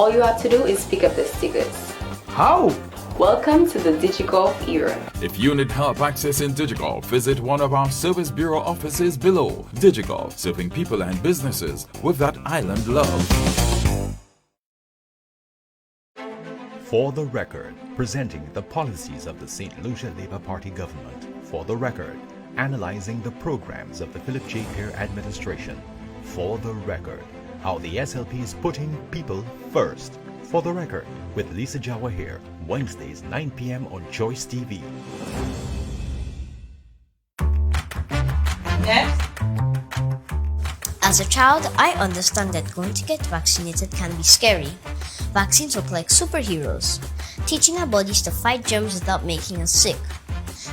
All you have to do is pick up the stickers. How? Welcome to the DigiGolf era. If you need help accessing DigiGolf, visit one of our Service Bureau offices below. DigiGolf, serving people and businesses with that island love. For the Record, presenting the policies of the St. Lucia Labour Party government. For the Record, analyzing the programs of the Philip J. Pear administration. For the Record, how the SLP is putting people first. For the Record, with Lisa Jawa here, Wednesdays 9 p.m. on Choice TV. Next. As a child, I understand that going to get vaccinated can be scary. Vaccines look like superheroes, teaching our bodies to fight germs without making us sick.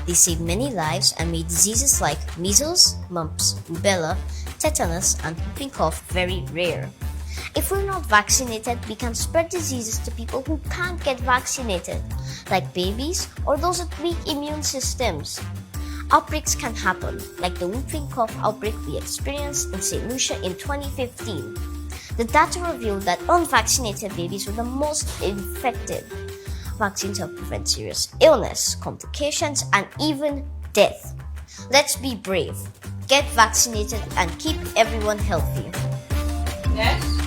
They save many lives and made diseases like measles, mumps, rubella, tetanus, and whooping cough very rare. If we're not vaccinated, we can spread diseases to people who can't get vaccinated, like babies or those with weak immune systems. Outbreaks can happen, like the whooping cough outbreak we experienced in St. Lucia in 2015. The data revealed that unvaccinated babies were the most infected. Vaccines help prevent serious illness, complications, and even death. Let's be brave, get vaccinated, and keep everyone healthy. Next.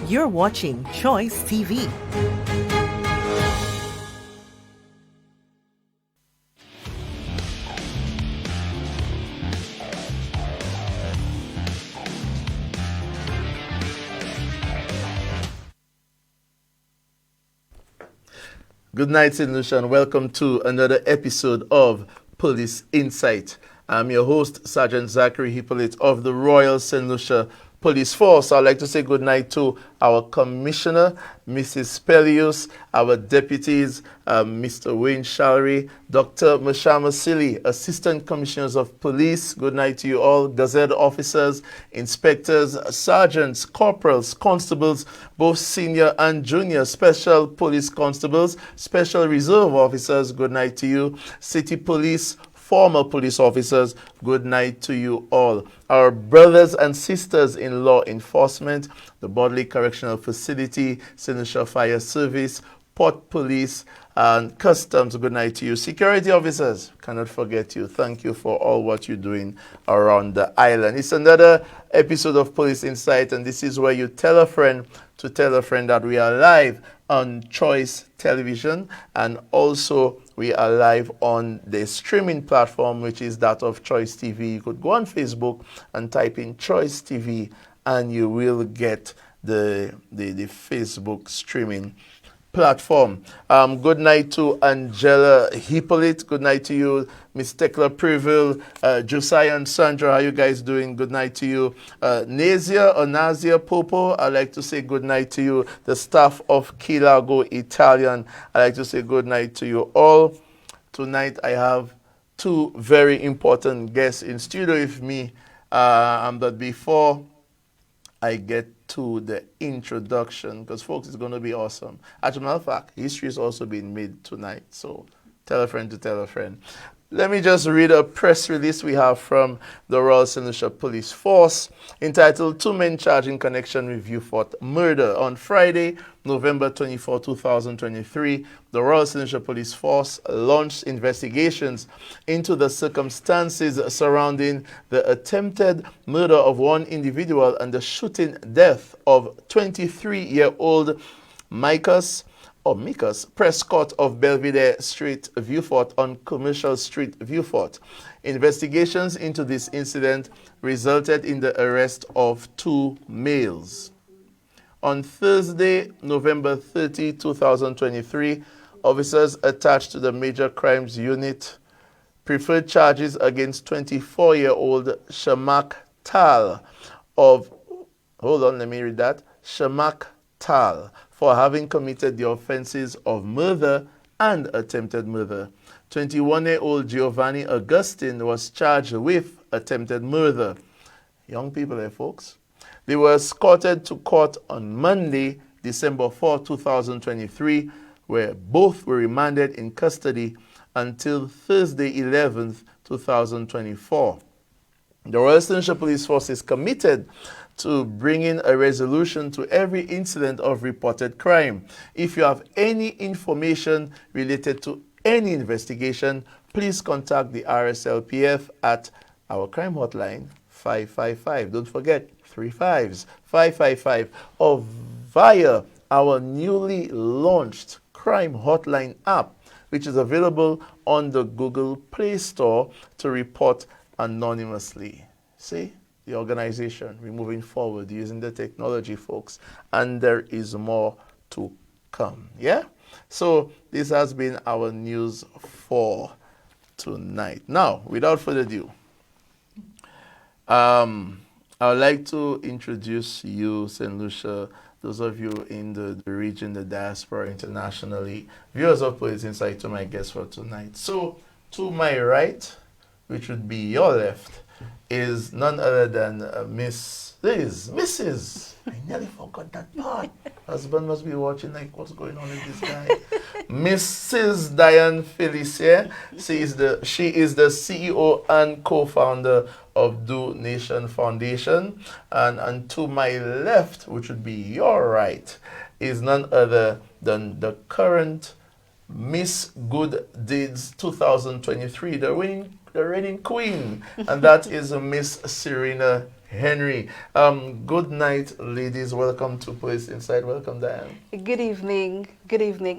You're watching Choice TV. Good night, St. Lucia, and welcome to another episode of Police Insight. I'm your host, Sergeant Zachary Hippolyte of the Royal St. Lucia Police Force. I'd like to say good night to our Commissioner, Mrs. Pelios, our deputies, Mr. Wayne Shallery, Dr. Mashama Sili, Assistant Commissioners of Police. Good night to you all, Gazette officers, inspectors, sergeants, corporals, constables, both senior and junior, special police constables, special reserve officers. Good night to you, city police, former police officers. Good night to you all. Our brothers and sisters in law enforcement, the Bodley Correctional Facility, St. Lucia Fire Service, Port Police, and Customs. Good night to you. Security officers, cannot forget you. Thank you for all what you're doing around the island. It's another episode of Police Insight, and this is where you tell a friend to tell a friend that we are live on Choice Television, and also we are live on the streaming platform, which is that of Choice TV. You could go on Facebook and type in Choice TV, and you will get the Facebook streaming platform. Good night to Angela Hippolyte. Good night to you, Miss Tekla Preville, Josiah and Sandra. How you guys doing? Good night to you. Nazia Popo, I'd like to say good night to you. The staff of Key Largo Italian, I'd like to say good night to you all. Tonight I have two very important guests in studio with me. But before I get to the introduction, because folks, it's going to be awesome. As a matter of fact, history is also being made tonight, so tell a friend to tell a friend. Let me just read a press release we have from the Royal St. Lucia Police Force entitled "Two Men Charged in Connection with Vieux-Fort Murder." On Friday, November 24, 2023, the Royal St. Lucia Police Force launched investigations into the circumstances surrounding the attempted murder of one individual and the shooting death of 23-year-old Mikas Prescott of Belvedere Street, Vieux-Fort on Commercial Street, Vieux-Fort. Investigations into this incident resulted in the arrest of two males. On Thursday, November 30, 2023, officers attached to the Major Crimes Unit preferred charges against 24-year-old Shamak Tal Shamak Tal, for having committed the offenses of murder and attempted murder. 21-year-old Giovanni Augustine was charged with attempted murder. Young people there, folks. They were escorted to court on Monday December 4, 2023, where both were remanded in custody until Thursday 11th, 2024. The Royal St. Lucia Police Force is committed to bringing a resolution to every incident of reported crime. If you have any information related to any investigation, please contact the RSLPF at our crime hotline 555. Don't forget 3 5s 555, or via our newly launched crime hotline app, which is available on the Google Play Store to report anonymously. See, the organization, we're moving forward using the technology, folks, and there is more to come. Yeah? So this has been our news for tonight. Now, without further ado, I would like to introduce you, St. Lucia, those of you in the region, the diaspora, internationally, viewers of Police Insight, to my guests for tonight. So, to my right, which would be your left, is none other than Mrs. I nearly forgot that part. Husband must be watching like, what's going on with this guy? Mrs. Diane Felicia. She is the CEO and co-founder of Do Nation Foundation. And to my left, which would be your right, is none other than the current Miss Good Deeds 2023, the reigning queen, and that is Miss Serena Henry. Good night, ladies. Welcome to Police Inside. Welcome, Diane. Good evening,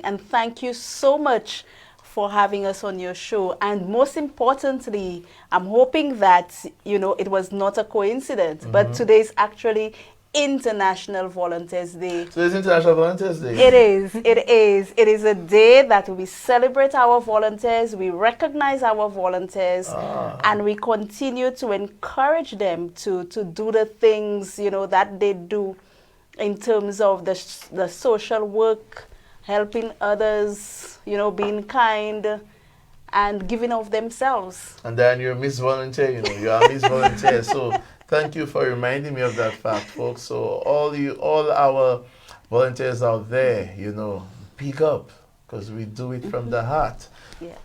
and thank you so much for having us on your show. And most importantly, I'm hoping that, it was not a coincidence, but today is actually International Volunteers Day. So it's International Volunteers Day. It is. It is a day that we celebrate our volunteers, we recognize our volunteers, and we continue to encourage them to do the things, that they do in terms of the social work, helping others, being kind, and giving of themselves. And then you're Miss Volunteer, you are Miss Volunteer. So thank you for reminding me of that fact, folks. So all our volunteers out there, pick up, because we do it from the heart. Yeah.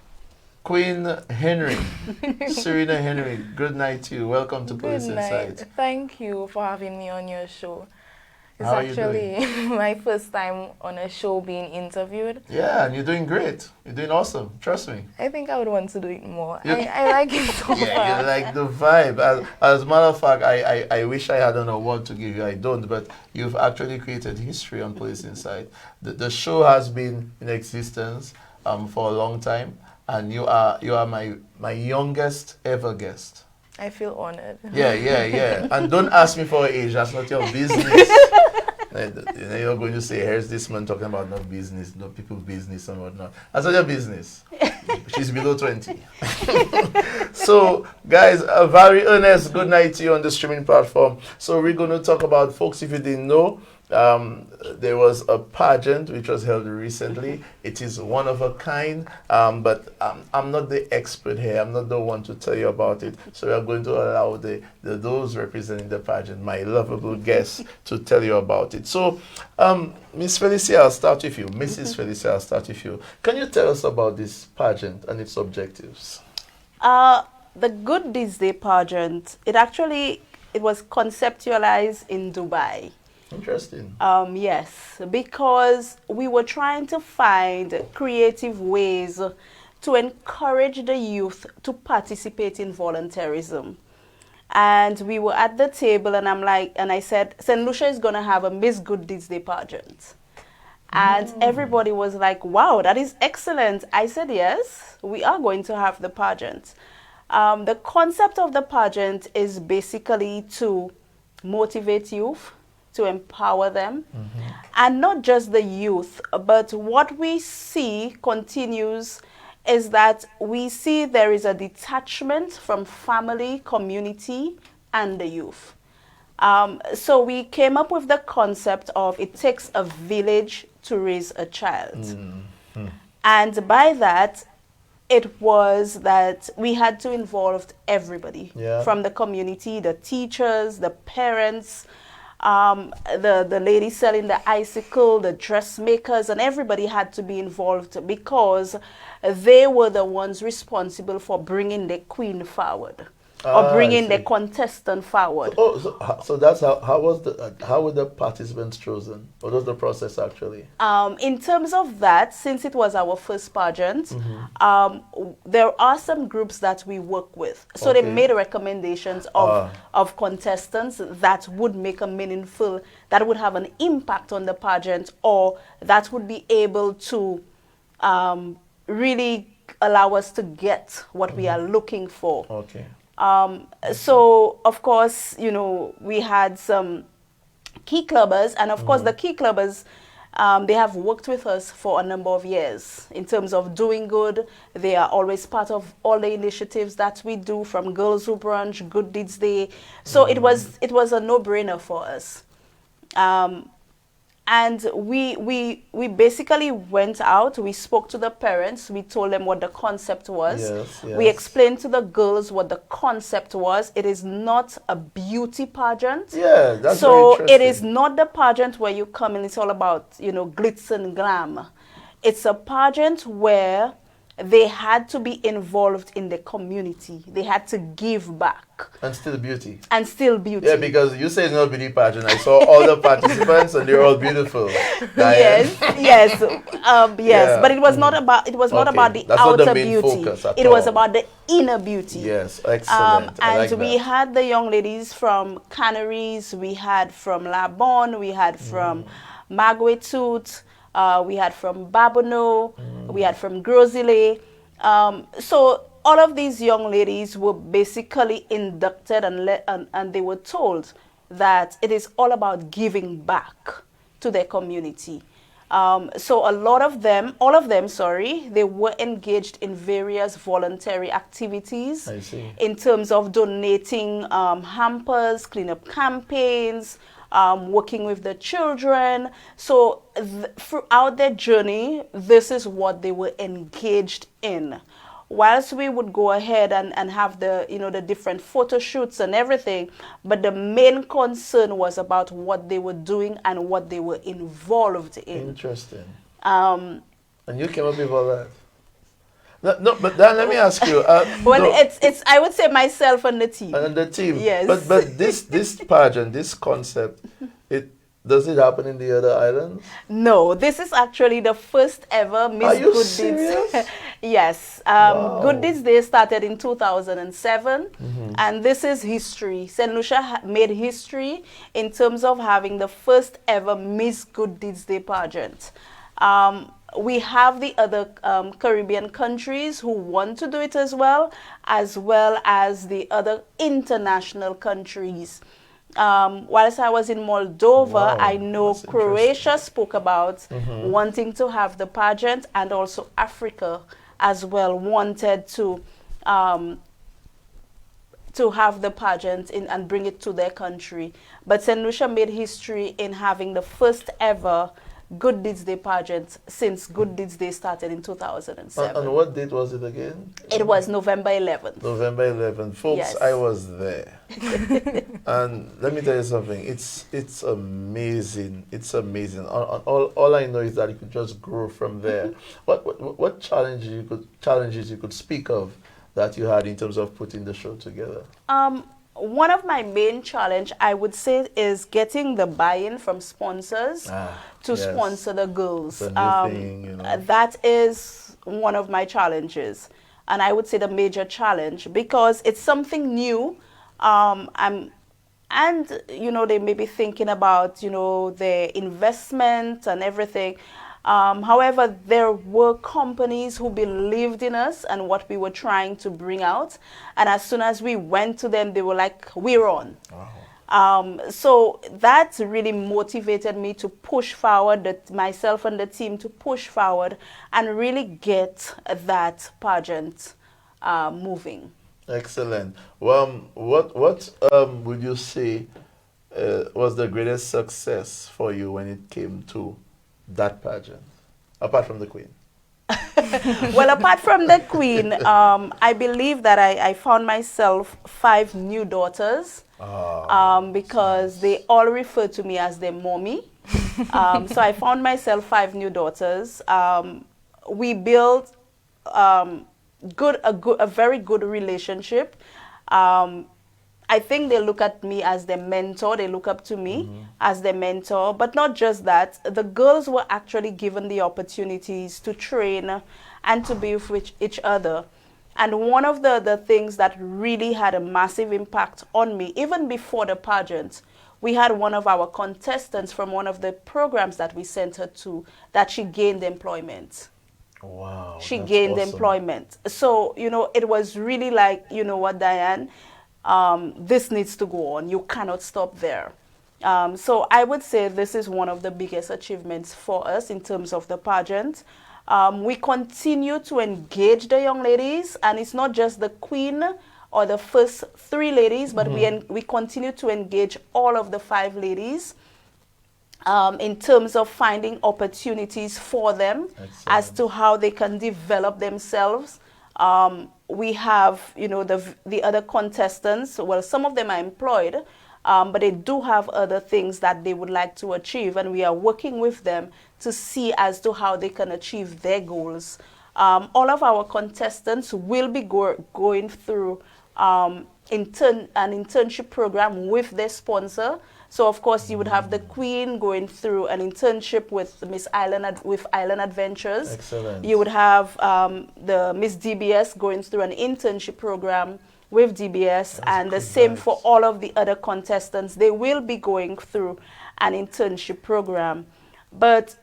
Queen Henry, Serena Henry, good night to you. Welcome to Police Insight. Thank you for having me on your show. It's How are you actually my first time on a show being interviewed. Yeah, and you're doing great. You're doing awesome. Trust me. I think I would want to do it more. I like it so Yeah, far. you like the vibe. As a matter of fact, I wish I had an award to give you. I don't, but you've actually created history on Police Insight. The show has been in existence for a long time, and you are my youngest ever guest. I feel honored. Yeah. And don't ask me for age. That's not your business. You're going to say, here's this man talking about no business, no people's business and whatnot. That's not your business. She's below 20. So, guys, a very earnest good night to you on the streaming platform. So we're going to talk about, folks, if you didn't know, there was a pageant which was held recently. It is one of a kind, but I'm not the expert here. I'm not the one to tell you about it. So we are going to allow those representing the pageant, my lovable guests, to tell you about it. So, Miss Felicia, I'll start with you. Mrs. Felicia, I'll start with you. Can you tell us about this pageant and its objectives? The Good Deeds Day pageant, it was conceptualized in Dubai. Interesting. Yes, because we were trying to find creative ways to encourage the youth to participate in volunteerism. And we were at the table, and I said, St. Lucia is going to have a Miss Good Deeds Day pageant. And everybody was like, wow, that is excellent. I said, yes, we are going to have the pageant. The concept of the pageant is basically to motivate youth, to empower them, and not just the youth, but what we see continues is that we see there is a detachment from family, community, and the youth. So we came up with the concept of it takes a village to raise a child. And by that, it was that we had to involve everybody from the community, the teachers, the parents, the lady selling the icicle, the dressmakers, and everybody had to be involved because they were the ones responsible for bringing the queen forward or bringing the contestant forward. So that's how were the participants chosen? What was the process actually? In terms of that, since it was our first pageant, there are some groups that we work with. So they made recommendations of contestants that would make a meaningful, that would have an impact on the pageant, or that would be able to really allow us to get what we are looking for. Okay. So, of course, you know, we had some key clubbers, and of course, the key clubbers, they have worked with us for a number of years in terms of doing good. They are always part of all the initiatives that we do, from Girls Who Brunch, Good Deeds Day. So it was a no-brainer for us. And we basically went out, we spoke to the parents, we told them what the concept was. Yes. We explained to the girls what the concept was. It is not a beauty pageant. Yeah, that's so very interesting. it is not the pageant where you come and it's all about, you know, glitz and glam. It's a pageant where they had to be involved in the community. They had to give back. And still beauty. And still beauty. Yeah, because you say it's not beauty pageant. I saw all the participants and they're all beautiful. Yes. Yeah. But it was not about. It was not about the That's outer not the main beauty. focus at It was all. about the inner beauty. Yes, excellent. I And like we that. had the young ladies from Canaries. We had from La Bonne. We had from Magwetut. We had from Babono. We had from Grosile. So all of these young ladies were basically inducted and they were told that it is all about giving back to their community. So all of them, they were engaged in various voluntary activities. I see. In terms of donating hampers, cleanup campaigns, working with the children. So throughout their journey, this is what they were engaged in. Whilst we would go ahead and have the, you know, the different photo shoots and everything, but the main concern was about what they were doing and what they were involved in. Interesting. And you came up with all that? No, but then let me ask you. It's I would say myself and the team. And the team. Yes. But this pageant, this concept, does it happen in the other islands? No, this is actually the first ever Miss Are you Good serious? Deeds. Yes. Wow. Good Deeds Day started in 2007, and this is history. St. Lucia made history in terms of having the first ever Miss Good Deeds Day pageant. We have the other Caribbean countries who want to do it as well as the other international countries. Whilst I was in Moldova, Wow, I know that's Croatia spoke about wanting to have the pageant, and also Africa as well wanted to have the pageant and bring it to their country. But St. Lucia made history in having the first ever Good Deeds Day pageant since Good Deeds Day started in 2007. And what date was it again? It was November 11th. November 11th. Folks, Yes. I was there. And let me tell you something. It's amazing. It's amazing. All I know is that it could just grow from there. What challenges you could speak of that you had in terms of putting the show together? One of my main challenge, I would say, is getting the buy-in from sponsors to yes. sponsor the girls. It's a new thing, you know. That is one of my challenges, and I would say the major challenge, because it's something new. And you know, they may be thinking about, you know, their investment and everything. However, there were companies who believed in us and what we were trying to bring out. And as soon as we went to them, they were like, we're on. Wow. So that really motivated me to push forward, myself and the team to push forward and really get that pageant moving. Excellent. Well, what would you say was the greatest success for you when it came to that pageant, apart from the Queen? Well, apart from the queen, I believe that I found myself 5 new daughters because they all refer to me as their mommy. So I found myself 5 new daughters. We built a very good relationship. I think they look at me as their mentor. They look up to me as their mentor. But not just that. The girls were actually given the opportunities to train and to be with each other. And one of the things that really had a massive impact on me, even before the pageant, we had one of our contestants from one of the programs that we sent her to, that she gained employment. Wow. She gained employment. So, you know, it was really like, you know what, Diane, this needs to go on. You cannot stop there. So I would say this is one of the biggest achievements for us in terms of the pageant. We continue to engage the young ladies, and it's not just the queen or the first 3 ladies, but we continue to engage all of the 5 ladies in terms of finding opportunities for them. Excellent. As to how they can develop themselves. We have, you know, the other contestants. Well, some of them are employed, but they do have other things that they would like to achieve, and we are working with them to see as to how they can achieve their goals. All of our contestants will be going through an internship program with their sponsor. So of course you would have the queen going through an internship with Island Adventures. Excellent. You would have the Miss DBS going through an internship program with DBS, and the same for all of the other contestants. They will be going through an internship program. But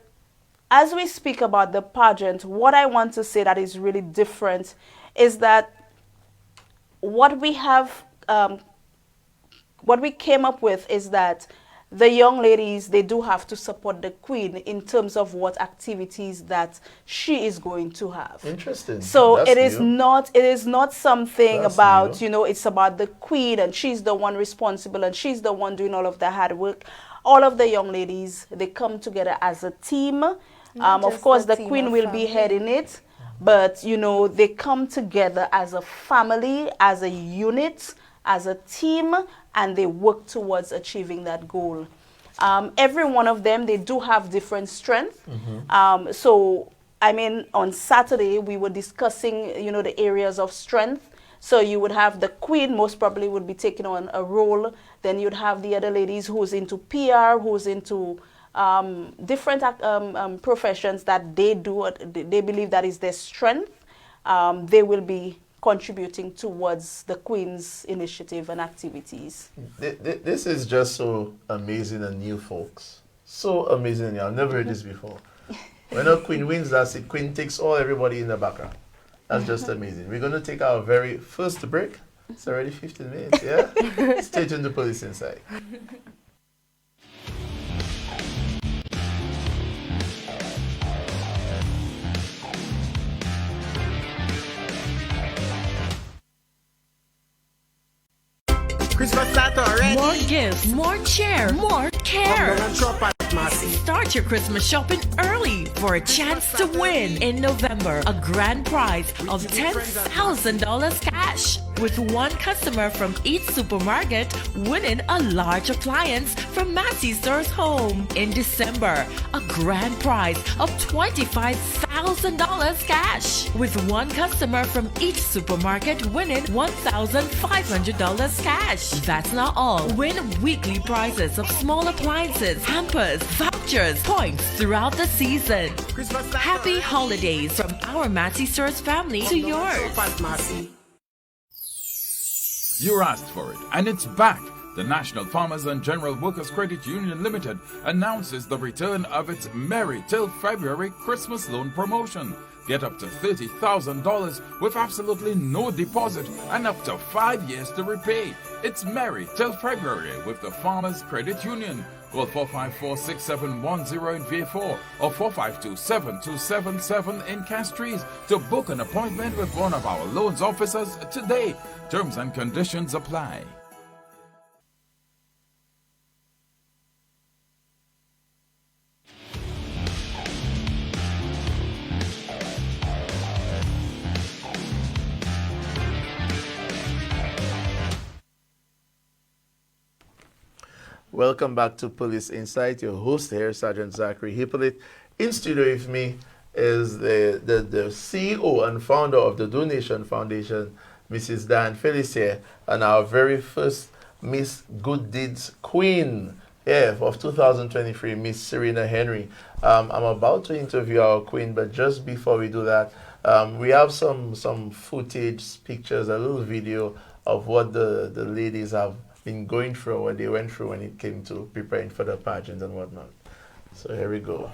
as we speak about the pageant, what I want to say that is really different is that what we came up with is that the young ladies, they do have to support the queen in terms of what activities that she is going to have. Interesting. So That's it is new. not something That's about, new. you know, it's about the queen and she's the one responsible and she's the one doing all of the hard work. All of the young ladies, they come together as a team. Of course, the queen will be heading it, but, you know, they come together as a family, as a unit, as a team, and they work towards achieving that goal. Every one of them, they do have different strengths. So, I mean, on Saturday, we were discussing, you know, the areas of strength. So you would have the queen, most probably would be taking on a role. Then you'd have the other ladies who's into PR, who's into different professions that they do, they believe that is their strength. They will be contributing towards the Queen's initiative and activities. This is just so amazing and new, folks. So amazing and new. I've never heard this before. When a queen wins, that's it. Queen takes everybody in the background. That's just amazing. We're going to take our very first break. It's already 15 minutes, yeah? Stay tuned to Police Insight. Christmas start already. More gifts, more cheer, more care. Start your Christmas shopping early for a chance to win in November a grand prize of $10,000 cash, with one customer from each supermarket winning a large appliance from Massey's Stores Home. In December, a grand prize of $25,000 cash, with one customer from each supermarket winning $1,500 cash. That's not all. Win weekly prizes of small appliances, hampers, vouchers, points throughout the season. Happy holidays from our Massey Stores family to yours. You asked for it, and it's back. The National Farmers and General Workers Credit Union Limited announces the return of its Merry Till February Christmas loan promotion. Get up to $30,000 with absolutely no deposit and up to 5 years to repay. It's Merry Till February with the Farmers Credit Union. Call 454-6710 in V4 or 452-7277 in Castries to book an appointment with one of our loans officers today. Terms and conditions apply. Welcome back to Police Insight. Your host here, Sergeant Zachary Hippolyte. In studio with me is the CEO and founder of the Donation Foundation, Mrs. Diane Felicia, and our very first Miss Good Deeds Queen of 2023, Miss Serena Henry. I'm about to interview our queen, but just before we do that, we have some footage, pictures, a little video of what the ladies have been going through, what they went through when it came to preparing for the pageant and whatnot. So here we go.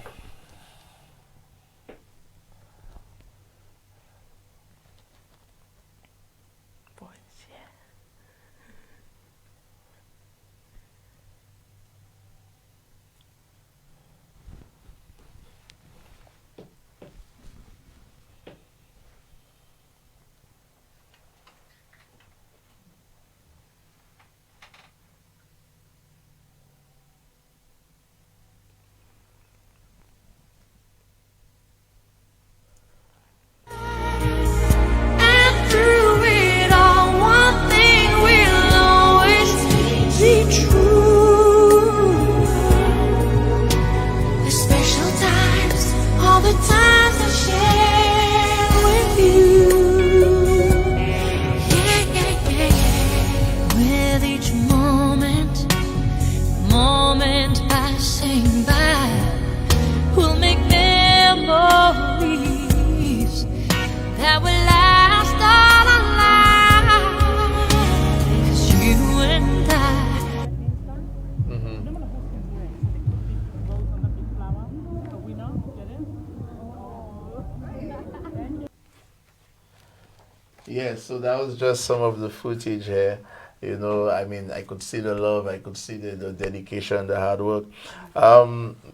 Yes, so that was just some of the footage here. You know, I mean, I could see the love, I could see the dedication, the hard work.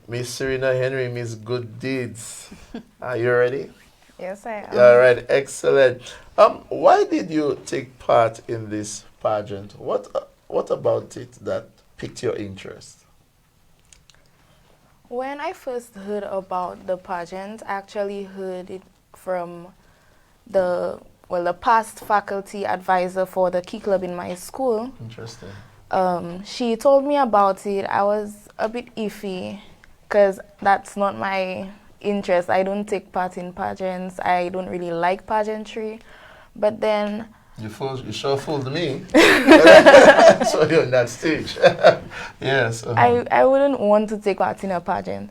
Miss Serena Henry, Miss Good Deeds, are you ready? Yes, I am. All right, excellent. Why did you take part in this pageant? What about it that piqued your interest? When I first heard about the pageant, I actually heard it from the past faculty advisor for the Key Club in my school. Interesting. She told me about it. I was a bit iffy because that's not my interest. I don't take part in pageants. I don't really like pageantry. But then... You sure fooled me. So you're on that stage. Yes. I wouldn't want to take part in a pageant.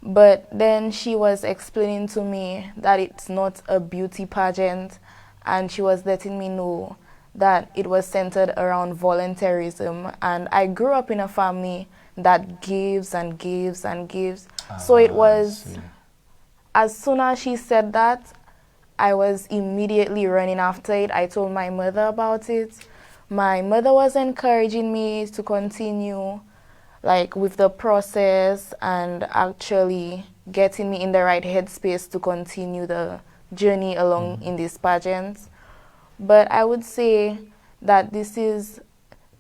But then she was explaining to me that it's not a beauty pageant, and she was letting me know that it was centered around volunteerism. And I grew up in a family that gives and gives and gives. So it was, as soon as she said that, I was immediately running after it. I told my mother about it. My mother was encouraging me to continue with the process and actually getting me in the right headspace to continue the journey along in these pageants. But I would say that this is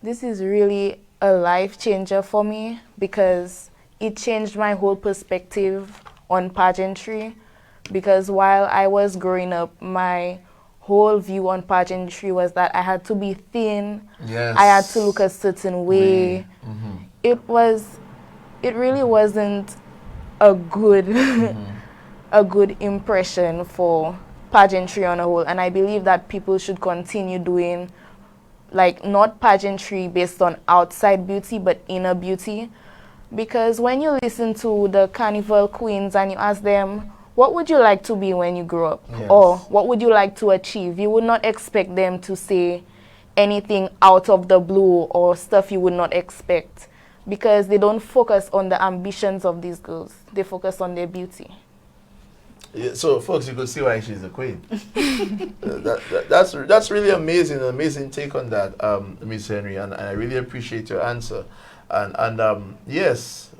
really a life changer for me, because it changed my whole perspective on pageantry. Because while I was growing up, my whole view on pageantry was that I had to be thin, I had to look a certain way. It really wasn't a good a good impression for pageantry on a whole, and I believe that people should continue doing not pageantry based on outside beauty but inner beauty. Because when you listen to the carnival queens and you ask them, what would you like to be when you grow up? Yes. Or what would you like to achieve? You would not expect them to say anything out of the blue or stuff you would not expect, because they don't focus on the ambitions of these girls. They focus on their beauty. Yeah, so, folks, you could see why she's a queen. That's really amazing take on that, Miss Henry, and I really appreciate your answer. And yes,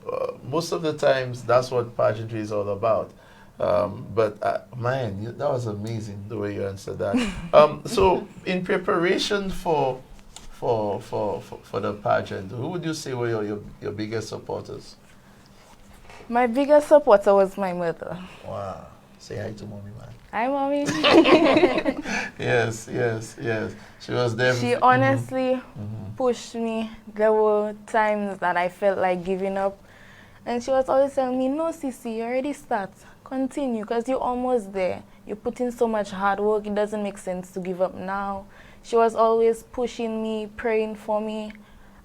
most of the times that's what pageantry is all about. But man, that was amazing the way you answered that. So, in preparation for the pageant, who would you say were your biggest supporters? My biggest supporter was my mother. Wow. Say hi to mommy, man. Hi, mommy. Yes, yes, yes. She was there. She honestly pushed me. There were times that I felt like giving up. And she was always telling me, no, Sissy, you already start. Continue, because you're almost there. You put in so much hard work, it doesn't make sense to give up now. She was always pushing me, praying for me.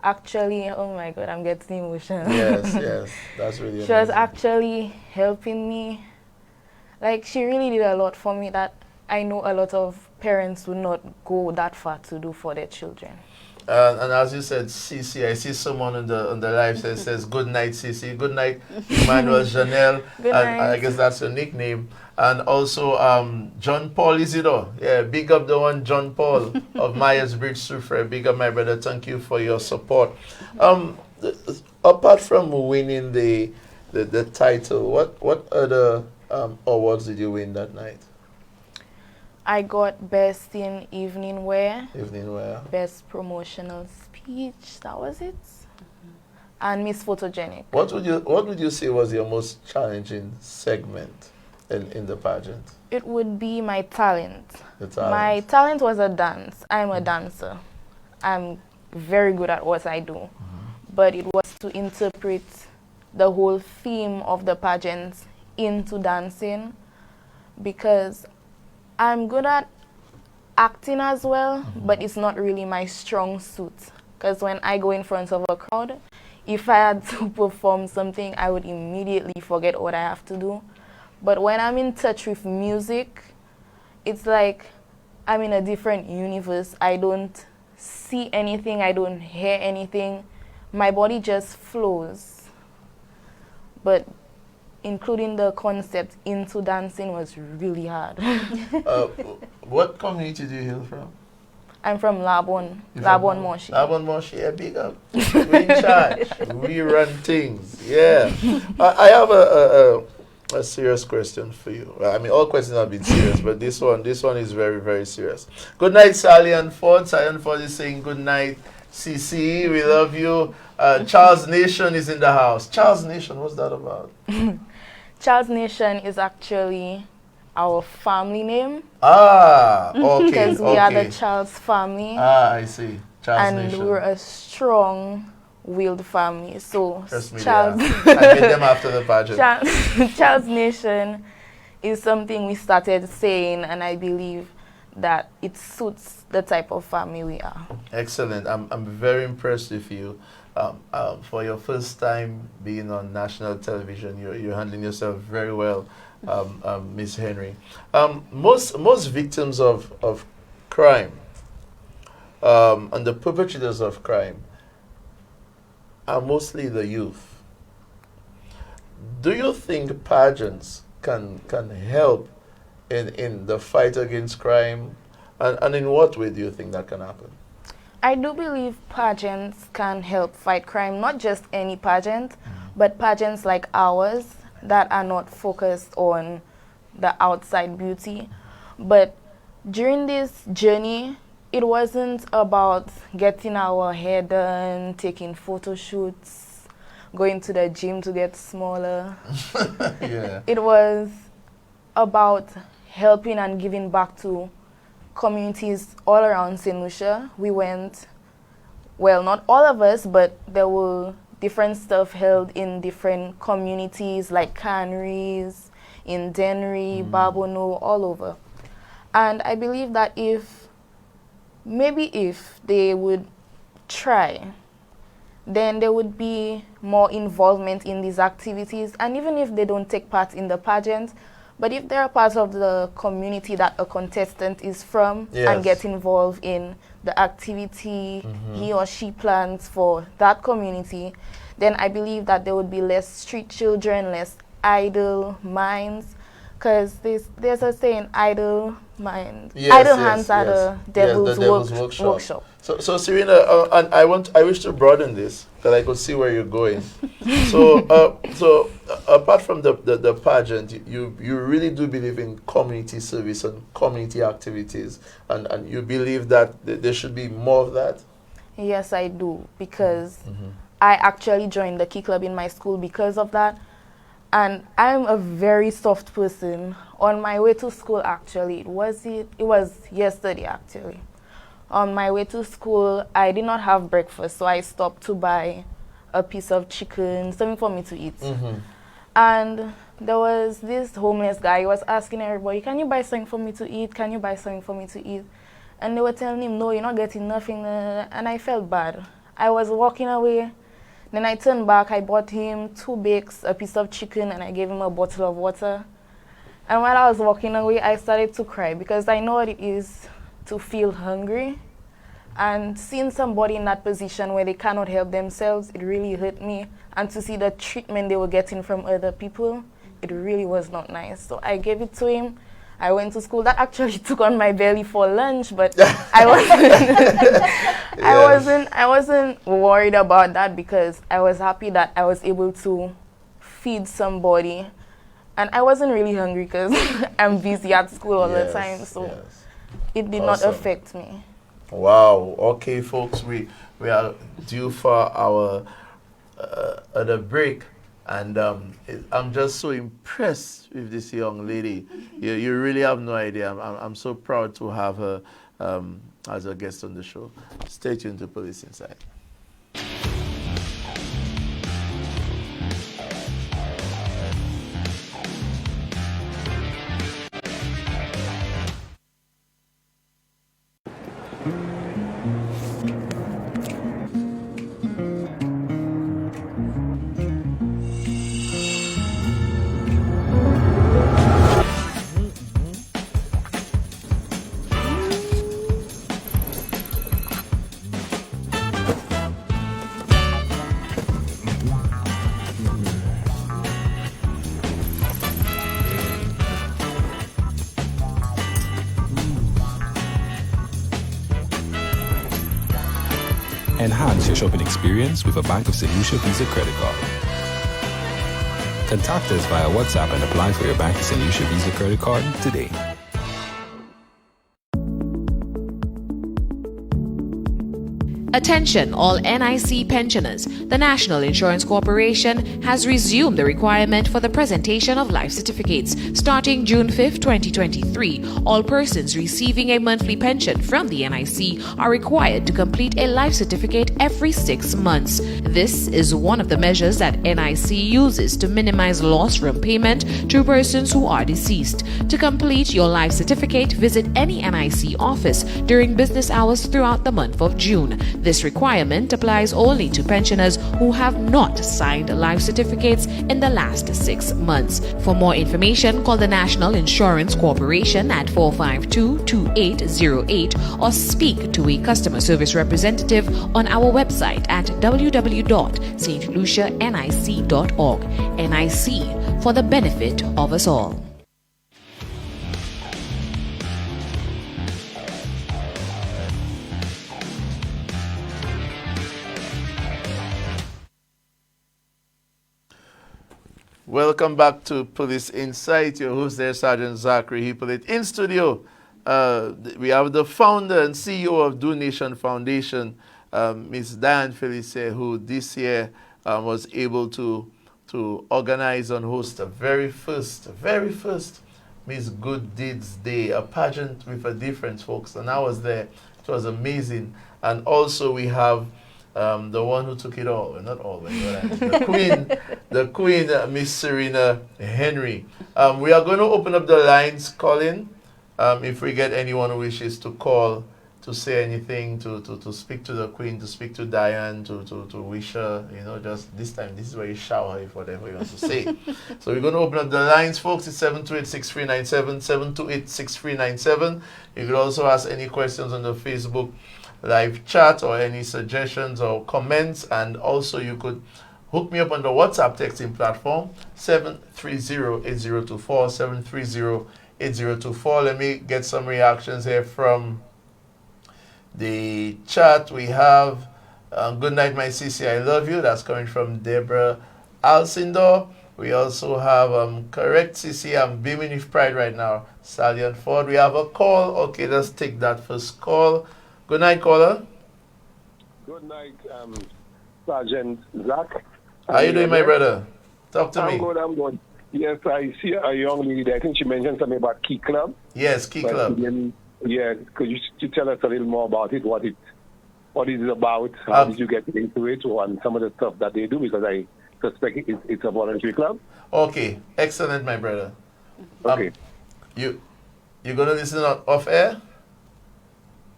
Actually, oh my God, I'm getting emotional. Yes, yes, that's really She was amazing. actually helping me. Like, she really did a lot for me that I know a lot of parents would not go that far to do for their children. And as you said, Cece, I see someone on the live says good night, Cece. Good night, Emmanuel Janelle. Good And night. I guess that's your nickname. And also John Paul Isidore. Yeah, big up the one John Paul of Myers Bridge Sufre. Big up my brother. Thank you for your support. Apart from winning the title, what other awards did you win that night? I got best in evening wear. Evening wear. Best promotional speech. That was it. And Miss Photogenic. What would you say was your most challenging segment in the pageant? It would be my talent. The talent. My talent was a dance. I'm a dancer. I'm very good at what I do. But it was to interpret the whole theme of the pageant into dancing, because I'm good at acting as well, but it's not really my strong suit. Because when I go in front of a crowd, if I had to perform something, I would immediately forget what I have to do. But when I'm in touch with music, it's like I'm in a different universe. I don't see anything, I don't hear anything. My body just flows. But including the concept into dancing was really hard. What community do you hail from? I'm from Labon, Labon Moshi. Labon Moshi, yeah, big up. We in charge. We run things. Yeah. I have a serious question for you. I mean, all questions have been serious, but this one is very, very serious. Good night, Sally and Ford. Sally and Ford is saying good night. CC, we love you. Charles Nation is in the house. Charles Nation, what's that about? Charles Nation is actually our family name. Ah, okay. Because we are the Charles family. Ah, I see. Charles and Nation. we're a strong-willed family. So Charles, I met them after the pageant. Charles Nation is something we started saying, and I believe that it suits the type of family we are. Excellent. I'm very impressed with you. For your first time being on national television, you're handling yourself very well, Miss Henry. Most victims of crime and the perpetrators of crime are mostly the youth. Do you think pageants can help in the fight against crime, and in what way do you think that can happen? I do believe pageants can help fight crime, not just any pageant, but pageants like ours that are not focused on the outside beauty. But during this journey, it wasn't about getting our hair done, taking photo shoots, going to the gym to get smaller. Yeah. It was about helping and giving back to communities all around St. Lucia. We went, well, not all of us, but there were different stuff held in different communities like canneries, in Dennery, Barbono, all over. And I believe that if they would try, then there would be more involvement in these activities. And even if they don't take part in the pageant, but if they're part of the community that a contestant is from, and get involved in the activity he or she plans for that community, then I believe that there would be less street children, less idle minds. Because there's a saying, idle hands are the devil's workshop. So Serena, and I wish to broaden this, because I could see where you're going. So apart from the pageant, you really do believe in community service and community activities, and you believe that there should be more of that? Yes, I do, because I actually joined the Key Club in my school because of that. And I'm a very soft person. On my way to school, actually, it was yesterday, actually. On my way to school, I did not have breakfast, so I stopped to buy a piece of chicken, something for me to eat. And there was this homeless guy. He was asking everybody, can you buy something for me to eat? Can you buy something for me to eat? And they were telling him, no, you're not getting nothing. And I felt bad. I was walking away. Then I turned back. I bought him 2 bakes, a piece of chicken, and I gave him a bottle of water. And while I was walking away, I started to cry because I know what it is to feel hungry. And seeing somebody in that position where they cannot help themselves, it really hurt me. And to see the treatment they were getting from other people, it really was not nice. So I gave it to him. I went to school. That actually took on my belly for lunch, but I wasn't worried about that because I was happy that I was able to feed somebody. And I wasn't really hungry because I'm busy at school all the time, so it did not affect me. Wow. Okay, folks, we are due for our other break, and I'm just so impressed with this young lady. You really have no idea. I'm so proud to have her as a guest on the show. Stay tuned to Police Insight. Enhance your shopping experience with a Bank of St. Lucia Visa credit card. Contact us via WhatsApp and apply for your Bank of St. Lucia Visa credit card today. Attention all NIC pensioners. The National Insurance Corporation has resumed the requirement for the presentation of life certificates. Starting June 5, 2023, all persons receiving a monthly pension from the NIC are required to complete a life certificate every 6 months. This is one of the measures that NIC uses to minimize loss from payment to persons who are deceased. To complete your life certificate, visit any NIC office during business hours throughout the month of June. This requirement applies only to pensioners who have not signed life certificates in the last 6 months. For more information, call the National Insurance Corporation at 452-2808 or speak to a customer service representative on our website at www.stlucianic.org. NIC, for the benefit of us all. Welcome back to Police Insight. Your host there, Sergeant Zachary Hippolyte. In studio, we have the founder and CEO of Do Nation Foundation, Ms. Diane Felice, who this year was able to organize and host the very first Miss Good Deeds Day, a pageant with a difference, folks. And I was there. It was amazing. And also we have the one who took it all, well, not all, but the Queen, Miss Serena Henry. We are going to open up the lines, Colin. If we get anyone who wishes to call, to say anything, to speak to the Queen, to speak to Diane, to wish her, just this time, this is where you shower if whatever you want to say. So we're going to open up the lines, folks. It's 728-6397, 728-6397. You could also ask any questions on the Facebook live chat or any suggestions or comments, and also you could hook me up on the WhatsApp texting platform 730-8024 730-8024. Let me get some reactions here from the chat. We have good night my CC, I love you. That's coming from Deborah Alcindor. We also have correct CC, I'm beaming with pride right now, Stallion Ford. We have a call. Okay, let's take that first call. Good night, caller. Good night, Sergeant Zach. How you doing, my brother? Talk to me. I'm good. Yes, I see a young lady. I think she mentioned something about Key Club. Yes, Key Club. Yeah, could you tell us a little more about it? What is it about? How did you get into it? And some of the stuff that they do? Because I suspect it's a voluntary club. Okay, excellent, my brother. Okay. You're gonna listen off air?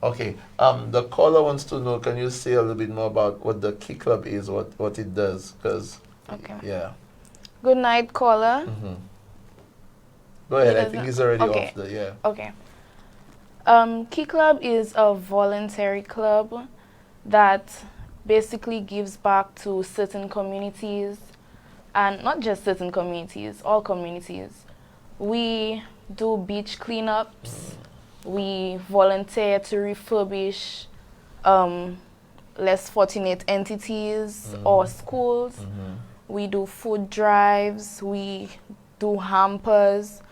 Okay. The caller wants to know. Can you say a little bit more about what the Key Club is? What it does? Because yeah. Good night, caller. Go ahead. I think he's already off the Okay. Key Club is a voluntary club that basically gives back to certain communities, and not just certain communities, all communities. We do beach cleanups. We volunteer to refurbish less fortunate entities or schools. We do food drives. We do hampers,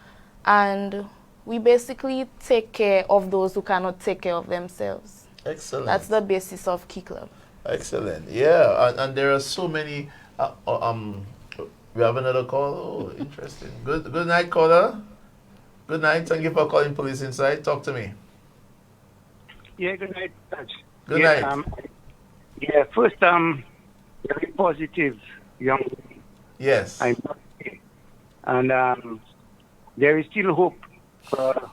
and we basically take care of those who cannot take care of themselves. Excellent. That's the basis of Key Club. Excellent. Yeah, and there are so many. We have another call. Oh, interesting. Good night, caller. Good night. Thank you for calling Police Insight. Talk to me. Yeah, good night, Touch. Good night. First, very positive young lady. Yes. And there is still hope for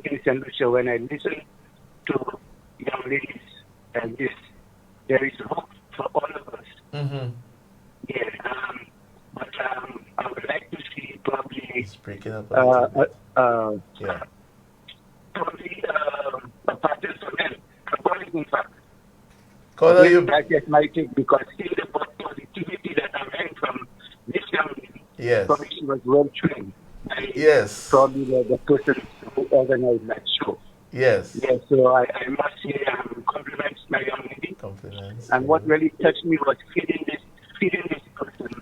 in St. Lucia. When I listen to young ladies like this, there is hope for all of us. But I would like to see probably it's breaking up probably a pattern for men. In fact, that just might take, because still the positivity that I'm hearing from this young lady. Yes. Probably she was well trained. Yes. Probably the person who organized that show. Yes. Yes. So I must say compliments my young lady. Compliments. And what really touched me was feeding this person.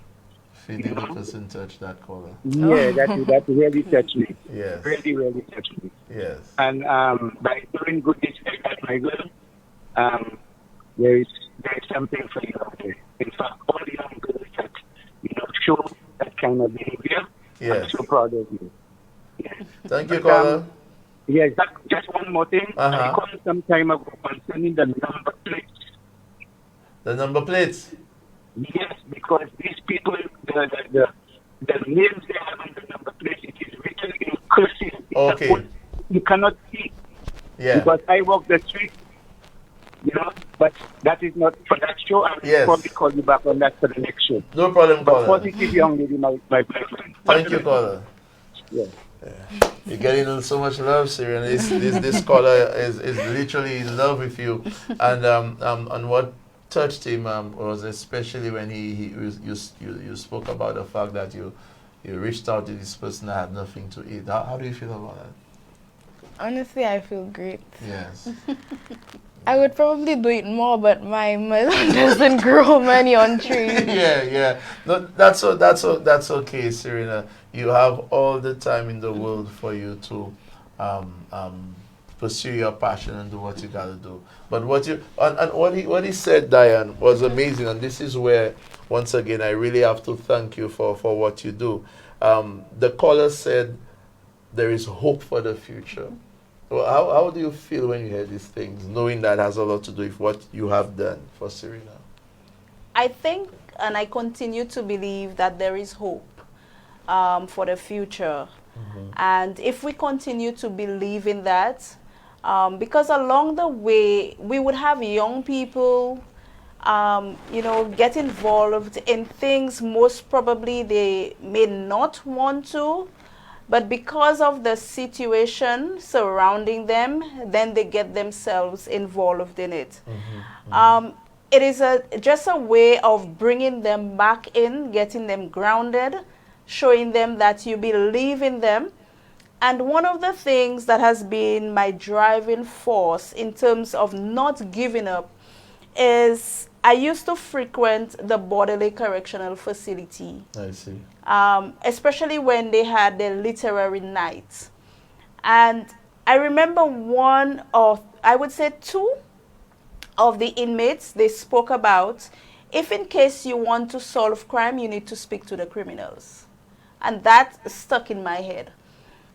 Feeding the person touched that caller. Yeah, that really touched me. Yes. Really, really touched me. Yes. And by doing good deeds like that, my girl, there is something for you out there. In fact, all the young girls that show that kind of behavior, I'm so proud of you. Yes. Thank you, caller. Yes, just one more thing. I called some time ago concerning the number plates. The number plates? Yes, because these people, the names they have on the number plates, it is written in cursive. Okay. You cannot see. Yeah. Because I walk the street, but that is not for that show. I will probably call you back on that for the next show. No problem, caller. Positive young lady, my boyfriend. Thank you, caller. Yeah. You're getting so much love, Syrian. This caller is literally in love with you, and what touched him was especially when you spoke about the fact that you reached out to this person that had nothing to eat. How do you feel about that? Honestly, I feel great. Yes. I would probably do it more, but my melon doesn't grow many on trees. Yeah. No, that's okay, Serena. You have all the time in the world for you to pursue your passion and do what you gotta do. But what he said, Diane, was amazing, and this is where once again I really have to thank you for what you do. The caller said there is hope for the future. Well, how do you feel when you hear these things, knowing that has a lot to do with what you have done for Serena? I think, and I continue to believe that there is hope for the future. And if we continue to believe in that, because along the way, we would have young people, get involved in things most probably they may not want to, but because of the situation surrounding them, then they get themselves involved in it. It is just a way of bringing them back in, getting them grounded, showing them that you believe in them. And one of the things that has been my driving force in terms of not giving up is I used to frequent the Borderley Correctional Facility. I see. Especially when they had their literary nights. And I remember I would say two of the inmates they spoke about if in case you want to solve crime, you need to speak to the criminals. And that stuck in my head.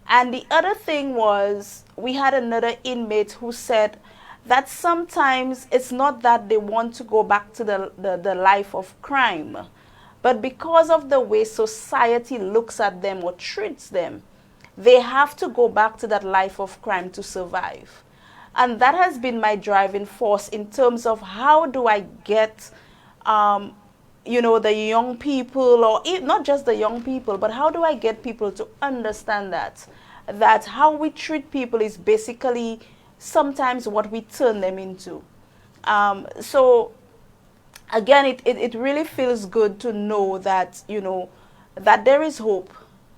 And the other thing was, we had another inmate who said that sometimes it's not that they want to go back to the life of crime, but because of the way society looks at them or treats them, they have to go back to that life of crime to survive. And that has been my driving force in terms of how do I get, you know, the young people, or not just the young people, but how do I get people to understand that how we treat people is basically sometimes what we turn them into. So again, it really feels good to know that, you know, that there is hope.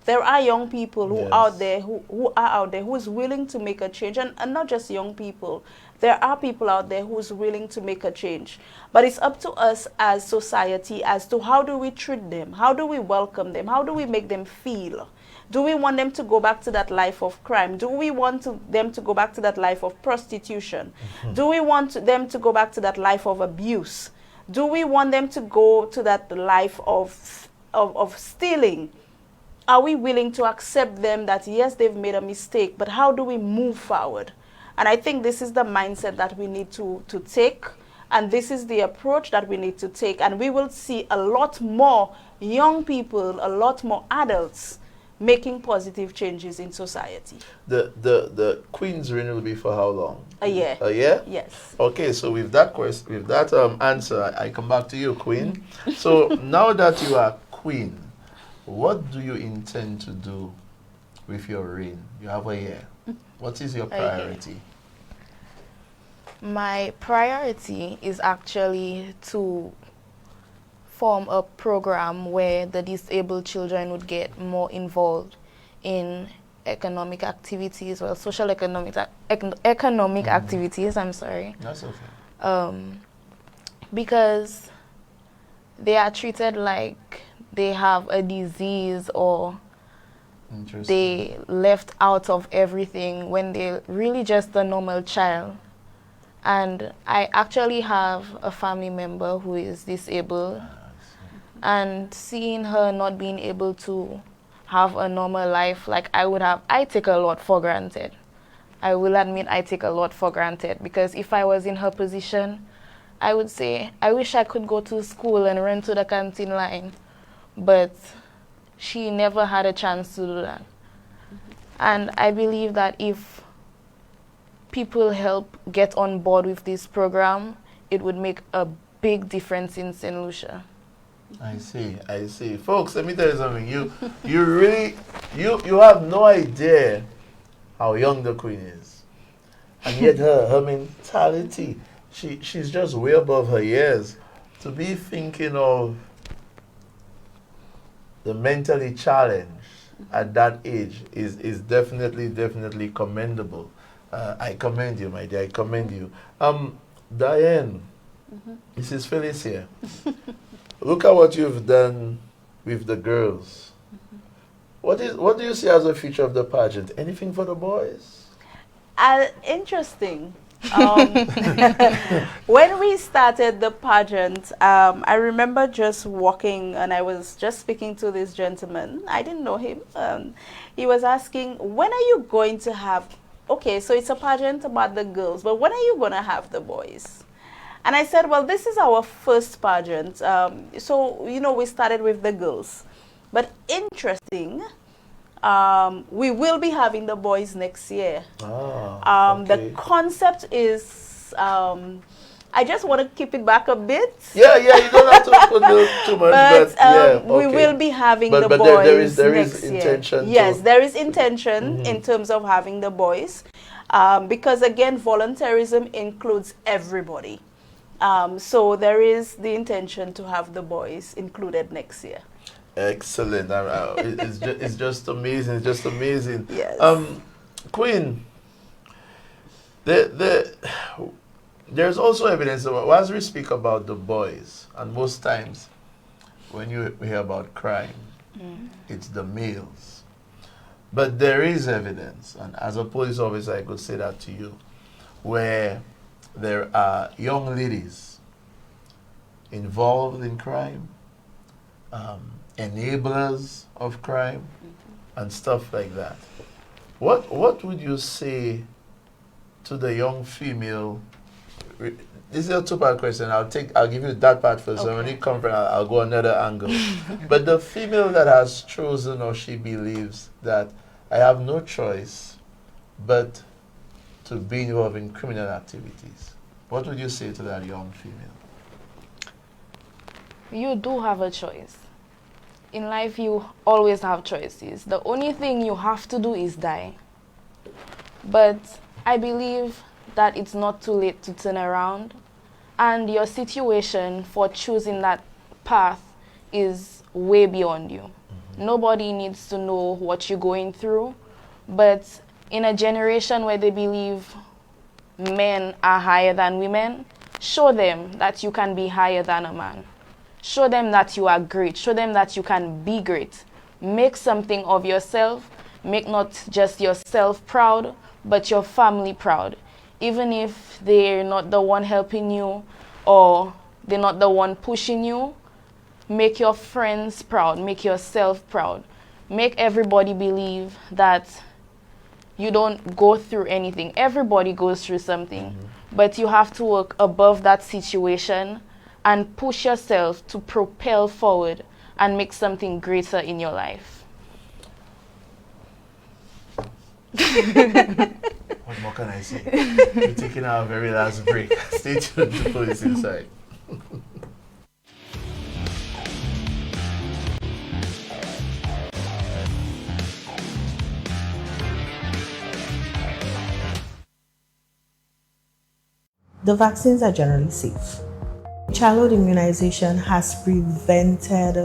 There are young people who are out there who are out there who is willing to make a change, and not just young people. There are people out there who's willing to make a change. But it's up to us as society as to how do we treat them, how do we welcome them, how do we make them feel. Do we want them to go back to that life of crime? Do we want them to go back to that life of prostitution? Do we want them to go back to that life of abuse? Do we want them to go to that life of stealing? Are we willing to accept them that, yes, they've made a mistake, but how do we move forward? And I think this is the mindset that we need to take, and this is the approach that we need to take, and we will see a lot more young people, a lot more adults making positive changes in society. The Queen's reign will be for how long? A year. A year? Yes. Okay, so with that question, with that answer, I come back to you, Queen. So now that you are Queen, what do you intend to do with your reign? You have a year. What is your priority? My priority is actually to form a program where the disabled children would get more involved in economic activities, well, social economic activities, I'm sorry. That's okay. Because they are treated like they have a disease or they left out of everything when they're really just a normal child. And I actually have a family member who is disabled, and seeing her not being able to have a normal life like I would have, I take a lot for granted. I will admit I take a lot for granted, because if I was in her position, I would say, I wish I could go to school and run to the canteen line, but she never had a chance to do that. And I believe that if people help get on board with this program, it would make a big difference in St. Lucia. I see. Folks, let me tell you something. You really, you have no idea how young the Queen is. And yet her mentality, she's just way above her years. To be thinking of the mentally challenged at that age is definitely commendable. I commend you, my dear. I commend you. Diane, Mrs. Phyllis here. Look at what you've done with the girls. What do you see as a future of the pageant? Anything for the boys? Interesting. When we started the pageant, I remember just walking and I was just speaking to this gentleman. I didn't know him. He was asking, when are you going to have, okay, so it's a pageant about the girls, but when are you going to have the boys? And I said, well, this is our first pageant. So, you know, we started with the girls. But interesting, we will be having the boys next year. Okay. The concept is, I just want to keep it back a bit. Yeah, you don't have to put too much. But we will be having the boys there next is intention year. Yes, there is intention in terms of having the boys. Because again, volunteerism includes everybody. So there is the intention to have the boys included next year. Excellent. It's just amazing. It's just amazing. Yes. Queen, there's also evidence of, as we speak about the boys, and most times when you hear about crime, it's the males. But there is evidence, and as a police officer, I could say that to you, where there are young ladies involved in crime, enablers of crime, and stuff like that. What would you say to the young female? This is a two-part question. I'll give you that part first. Okay. So when you come from, I'll go another angle. But the female that has chosen, or she believes that I have no choice but to be involved in criminal activities, what would you say to that young female? You do have a choice. In life, you always have choices. The only thing you have to do is die. But I believe that it's not too late to turn around, and your situation for choosing that path is way beyond you. Nobody needs to know what you're going through, but in a generation where they believe men are higher than women, show them that you can be higher than a man. Show them that you are great. Show them that you can be great. Make something of yourself. Make not just yourself proud, but your family proud. Even if they're not the one helping you or they're not the one pushing you, make your friends proud. Make yourself proud. Make everybody believe that you don't go through anything. Everybody goes through something, but you have to work above that situation and push yourself to propel forward and make something greater in your life. What more can I say? We're taking our very last break. Stay tuned to Police Insight. The vaccines are generally safe. Childhood immunization has prevented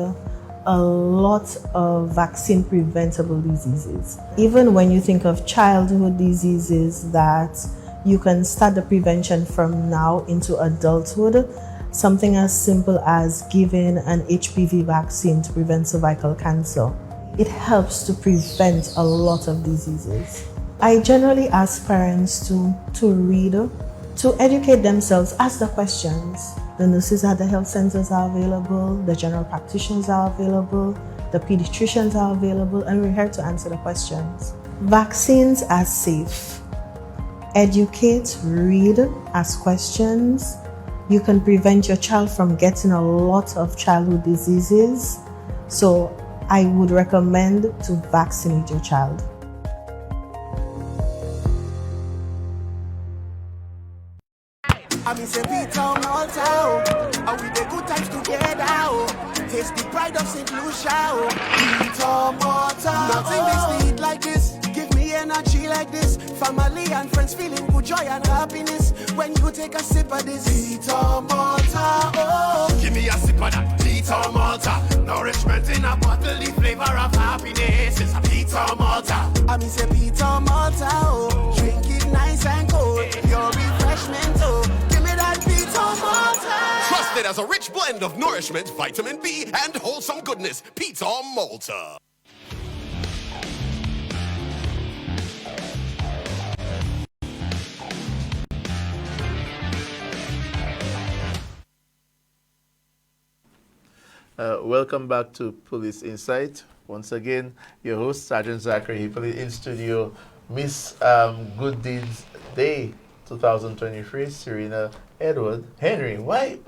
a lot of vaccine preventable diseases. Even when you think of childhood diseases that you can start the prevention from now into adulthood, something as simple as giving an HPV vaccine to prevent cervical cancer. It helps to prevent a lot of diseases. I generally ask parents to read, to educate themselves, ask the questions. The nurses at the health centers are available, the general practitioners are available, the pediatricians are available, and we're here to answer the questions. Vaccines are safe. Educate, read, ask questions. You can prevent your child from getting a lot of childhood diseases. So I would recommend to vaccinate your child. I mean, say Peter Malta, and we the good times together. Taste the pride of St. Lucia. Peter Malta, nothing makes me eat like this. Give me energy like this. Family and friends feeling good joy and happiness when you take a sip of this. Peter Malta, oh. Give me a sip of that Peter Malta. Nourishment in a bottle, the flavor of happiness. It's a Peter Malta. I mean, say Peter Malta, oh. Drink it nice and cold. Pure refreshment, oh. Trusted as a rich blend of nourishment, vitamin B, and wholesome goodness. Peter Malta. Welcome back to Police Insight. Once again, your host, Sergeant Zachary Hippolyte, in studio, Miss Good Deeds Day 2023, Serena Edward Henry. Why?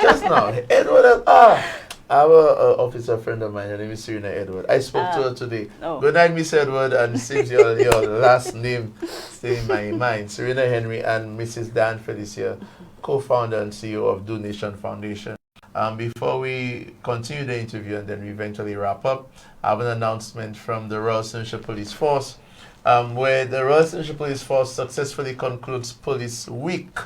Just now, Edward. Our officer friend of mine, her name is Serena Edward. I spoke to her today. Oh. Good night, Miss Edward, and since your last name stay in my mind, Serena Henry and Mrs. Dan Felicia, co-founder and CEO of Do Nation Foundation. Before we continue the interview and then we eventually wrap up, I have an announcement from the Royal St. Lucia Police Force, where the Royal St. Lucia Police Force successfully concludes Police Week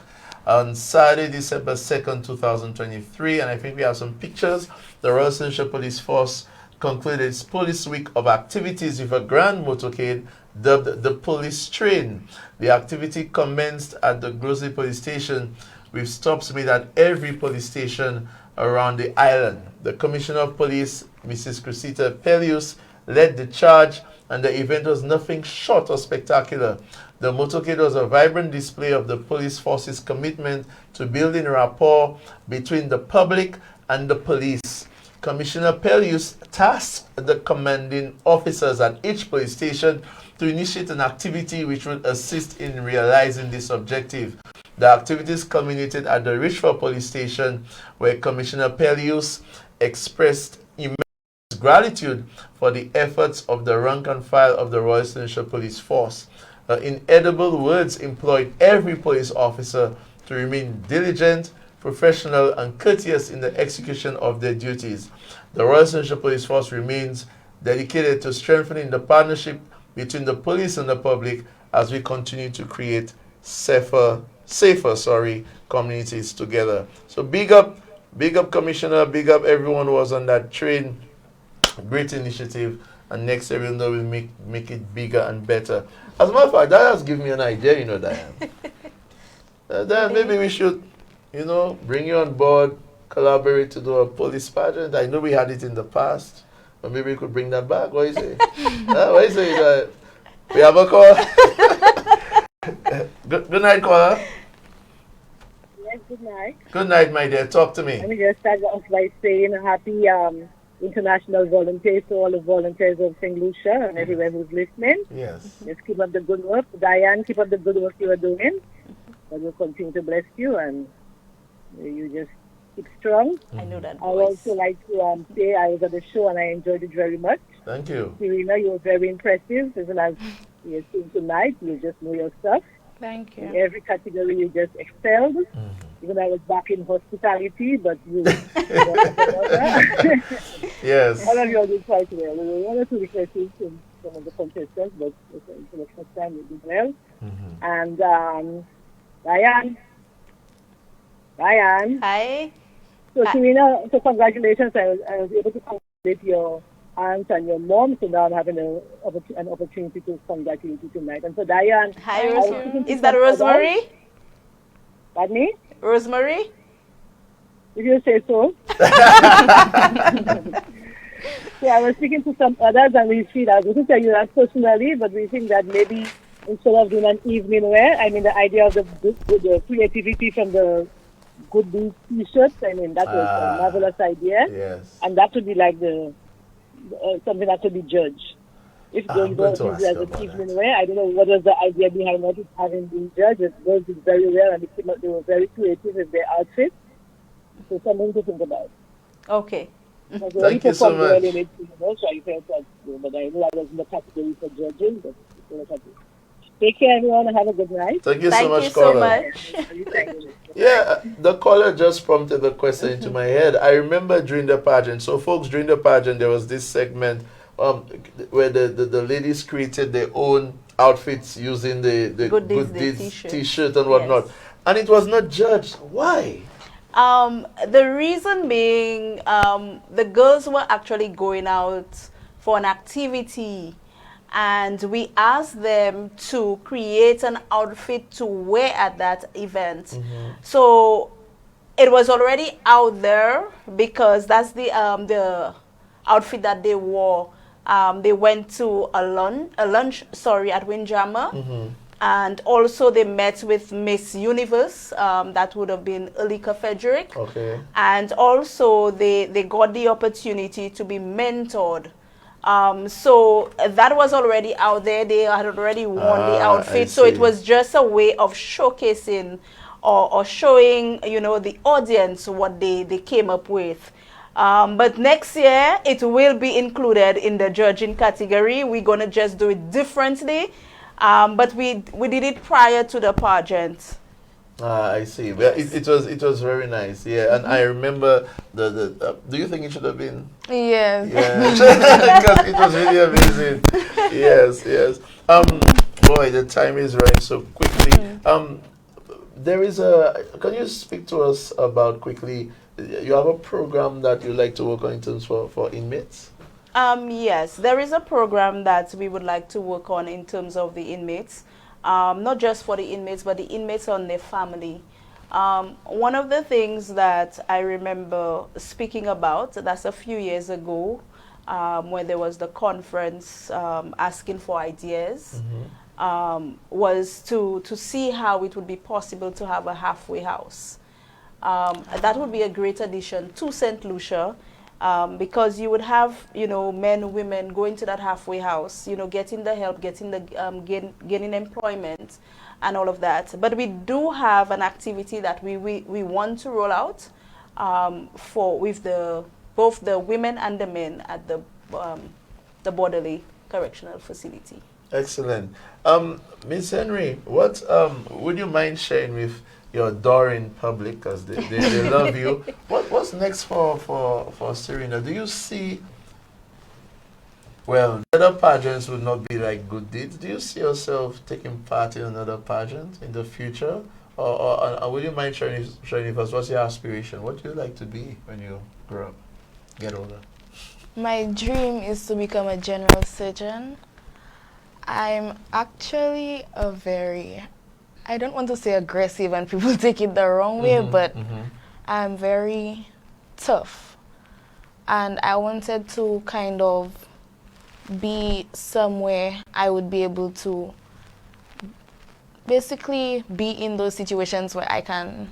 on Saturday, December 2nd, 2023. And I think we have some pictures. The Royal St. Lucia Police Force concluded its Police Week of activities with a grand motorcade dubbed the Police Train. The activity commenced at the Grosley Police Station with stops made at every police station around the island. The Commissioner of Police, Mrs. Cressida Pelius, led the charge and the event was nothing short of spectacular. The motorcade was a vibrant display of the police force's commitment to building rapport between the public and the police. Commissioner Pellius tasked the commanding officers at each police station to initiate an activity which would assist in realizing this objective. The activities culminated at the Richford Police Station, where Commissioner Pellius expressed immense gratitude for the efforts of the rank and file of the Royal St. Lucia Police Force. Inedible words employed every police officer to remain diligent, professional, and courteous in the execution of their duties. The Royal St. Lucia Police Force remains dedicated to strengthening the partnership between the police and the public as we continue to create safer communities together. So big up Commissioner, big up everyone who was on that train. Great initiative, and next year we'll make it bigger and better. As a matter of fact, that has given me an idea, Diane. Diane, maybe we should, bring you on board, collaborate to do a police pageant. I know we had it in the past, but maybe we could bring that back. What do you say? What do you say? We have a call. Good night, caller. Yes, good night. Good night, my dear. Talk to me. Let me just start off by saying a happy International Volunteers to all the volunteers of St. Lucia and everyone who's listening. Yes. Just keep up the good work. Diane, keep up the good work you are doing. God will continue to bless you, and you just keep strong. I know that I would also like to say I was at the show and I enjoyed it very much. Thank you. Serena, you were very impressive. As well as you're seeing tonight, you just know your stuff. Thank you. In every category, you just excelled. Even I was back in hospitality, but you. Yes. All of you did quite well. There were one or two requests from some of the contestants, but for the first time you did well. And Diane. Hi. So Serena, so congratulations. I was able to congratulate your aunt and your mom, so now I'm having an opportunity to congratulate you tonight. And so Diane. Hi, Rosemary. Is that Rosemary? Pardon me? Rosemary? If you say so. Yeah, I was speaking to some others and we feel, I wouldn't tell you that personally, but we think that maybe instead of doing an evening wear, the idea of the creativity from the Good Deeds t-shirts, that was a marvelous idea. Yes. And that would be like something that could be judged. If going to as an evening wear, I don't know what was the idea behind it having been judged. It was very well, and they were very creative in their outfits. So something to think about. Okay. Thank you so much. But I know I was in the category for judging. But take care, everyone, and have a good night. Thank you so much, caller. Yeah, the caller just prompted the question into my head. I remember during the pageant. So, folks, during the pageant, there was this segment where the ladies created their own outfits using the Good Deeds t-shirt and whatnot. Yes. And it was not judged. Why? The reason being, the girls were actually going out for an activity, and we asked them to create an outfit to wear at that event. So it was already out there because that's the outfit that they wore. They went to a lunch at Windjammer. And also they met with Miss Universe, that would have been Elika Frederick. Okay. And also they got the opportunity to be mentored. So that was already out there. They had already worn the outfit. So it was just a way of showcasing or showing, the audience what they came up with. But next year, it will be included in the judging category. We're going to just do it differently. But we did it prior to the pageant. I see. Well, it was very nice. Yeah, and I remember the do you think it should have been? Yes. Yeah, because it was really amazing. Yes. Boy, the time is running so quickly. There is can you speak to us about quickly? You have a program that you like to work on in terms for inmates? Yes, there is a program that we would like to work on in terms of the inmates. Not just for the inmates, but the inmates and their family. One of the things that I remember speaking about, that's a few years ago, when there was the conference asking for ideas, was to see how it would be possible to have a halfway house. That would be a great addition to St. Lucia, because you would have, men, women going to that halfway house, getting the help, getting the gaining employment and all of that. But we do have an activity that we want to roll out with both the women and the men at the Borderley Correctional Facility. Excellent. Ms. Henry, what would you mind sharing with your adoring public, because they love you? What's next for Serena? Do you see, well, other pageants would not be like Good Deeds. Do you see yourself taking part in another pageant in the future? Or would you mind sharing with us what's your aspiration? What do you like to be when you grow up, get older? My dream is to become a general surgeon. I'm actually I don't want to say aggressive and people take it the wrong way, but I'm very tough. And I wanted to kind of be somewhere I would be able to basically be in those situations where I can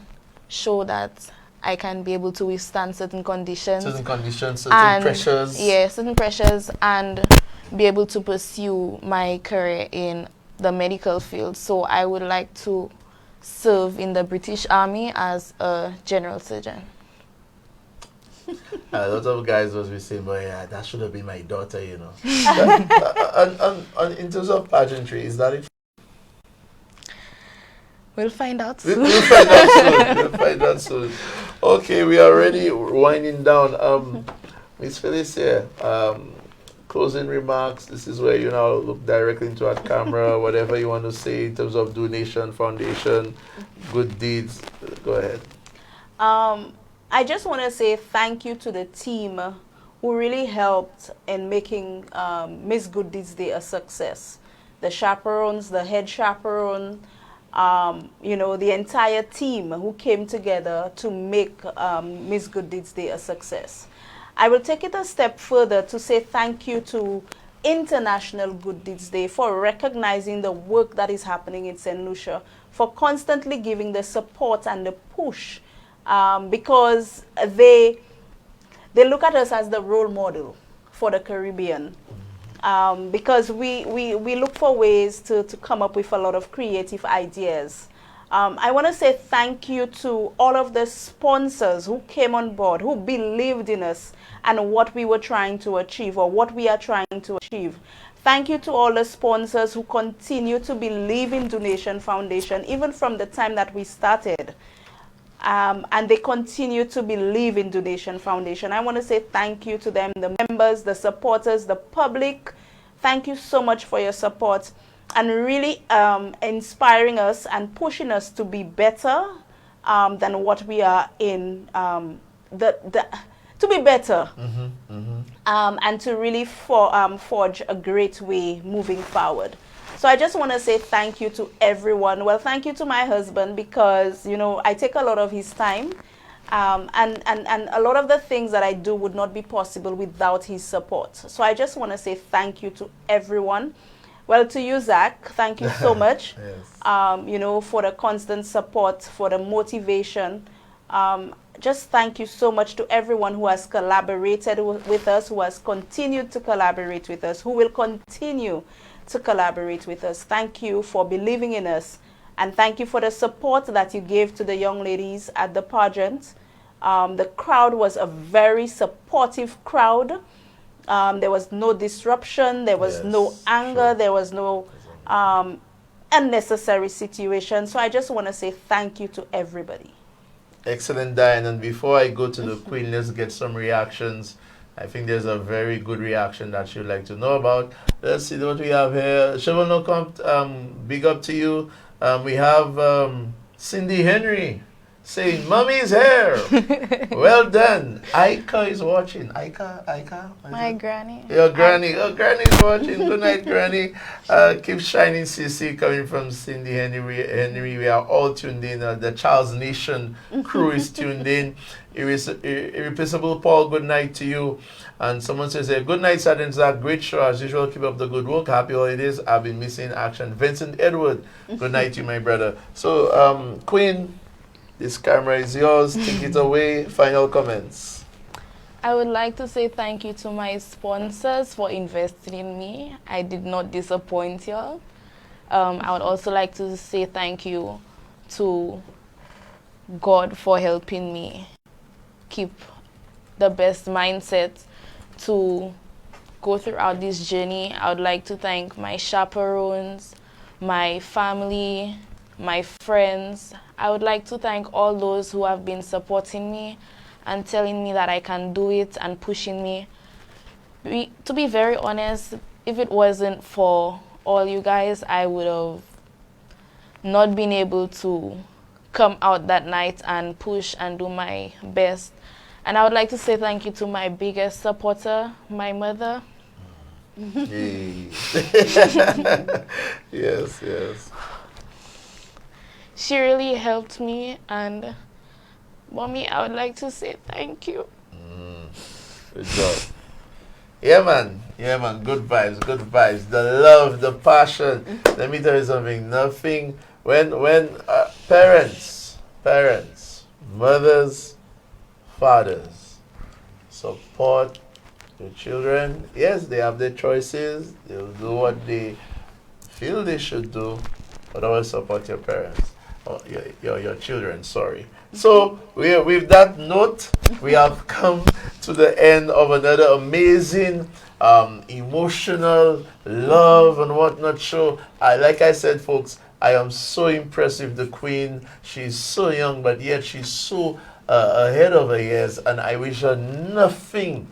show that I can be able to withstand certain conditions. Certain pressures. Yeah, certain pressures, and be able to pursue my career in the medical field. So I would like to serve in the British Army as a general surgeon. A lot of guys was be saying, "But yeah, that should have been my daughter," and in terms of pageantry, is that it? We'll find out soon. We'll find out soon. Okay, we are already winding down. Ms. Felicia, closing remarks. This is where you now look directly into our camera. Whatever you want to say in terms of donation, foundation, good deeds. Go ahead. I just want to say thank you to the team who really helped in making Miss Good Deeds Day a success. The chaperones, the head chaperone, the entire team who came together to make Miss Good Deeds Day a success. I will take it a step further to say thank you to International Good Deeds Day for recognizing the work that is happening in St. Lucia, for constantly giving the support and the push, because they look at us as the role model for the Caribbean. Because we look for ways to come up with a lot of creative ideas. I want to say thank you to all of the sponsors who came on board, who believed in us and what we were trying to achieve, or what we are trying to achieve. Thank you to all the sponsors who continue to believe in Donation Foundation, even from the time that we started. And they continue to believe in Donation Foundation. I want to say thank you to them, the members, the supporters, the public. Thank you so much for your support and really inspiring us and pushing us to be better than what we are in, to be better and to really forge a great way moving forward. So I just want to say thank you to everyone. Well, thank you to my husband, because, I take a lot of his time. And a lot of the things that I do would not be possible without his support. So I just want to say thank you to everyone. Well, to you, Zach, thank you so much, yes. For the constant support, for the motivation. Just thank you so much to everyone who has collaborated with us, who has continued to collaborate with us, who will continue to collaborate with us. Thank you for believing in us, and thank you for the support that you gave to the young ladies at the pageant. The crowd was a very supportive crowd. There was no disruption, there was no anger, there was no unnecessary situation. So I just want to say thank you to everybody. Excellent, Diane. And before I go to the Queen, let's get some reactions. I think there's a very good reaction that you'd like to know about. Let's see what we have here. Siobhan Ocamp, big up to you. We have Cindy Henry. saying, Mommy's here. Well done. Aika is watching. Aika? My granny. Your granny. Oh, granny's watching. Good night, granny. Keep shining, CC, coming from Cindy Henry. We are all tuned in. The Charles Nation crew is tuned in. Irreplaceable Paul, good night to you. And someone says, good night, Sergeant Zach. Great show as usual. Keep up the good work. Happy holidays. I've been missing action. Vincent Edward, good night to you, my brother. So, Queen, this camera is yours. Take it away. Final comments. I would like to say thank you to my sponsors for investing in me. I did not disappoint y'all. I would also like to say thank you to God for helping me keep the best mindset to go throughout this journey. I would like to thank my chaperones, my family, my friends. I would like to thank all those who have been supporting me and telling me that I can do it and pushing me. To be very honest, if it wasn't for all you guys, I would have not been able to come out that night and push and do my best. And I would like to say thank you to my biggest supporter, my mother. Yes. She really helped me, and Mommy, I would like to say thank you. Good job. Yeah, man. Good vibes. The love, the passion. Let me tell you something. Nothing. When parents, mothers, fathers support your children, yes, they have their choices. They'll do what they feel they should do, but always support your parents. Or your children, sorry. So with that note, we have come to the end of another amazing emotional love and whatnot show. Like I said, folks, I am so impressed with the Queen. She's so young, but yet she's so ahead of her years, and I wish her nothing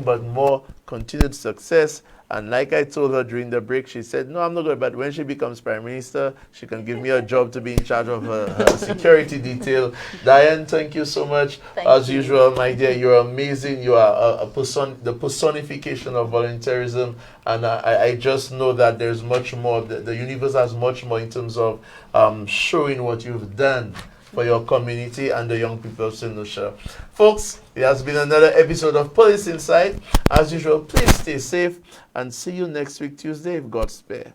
but more continued success. And like I told her during the break, she said, no, I'm not going, but when she becomes Prime Minister, she can give me a job to be in charge of her security detail. Diane, thank you so much. As usual, my dear, you're amazing. You are the personification of volunteerism. And I just know that there's much more. The universe has much more in terms of showing what you've done for your community and the young people of St. Lucia. Folks, it has been another episode of Police Insight. As usual, please stay safe and see you next week, Tuesday, if God spare.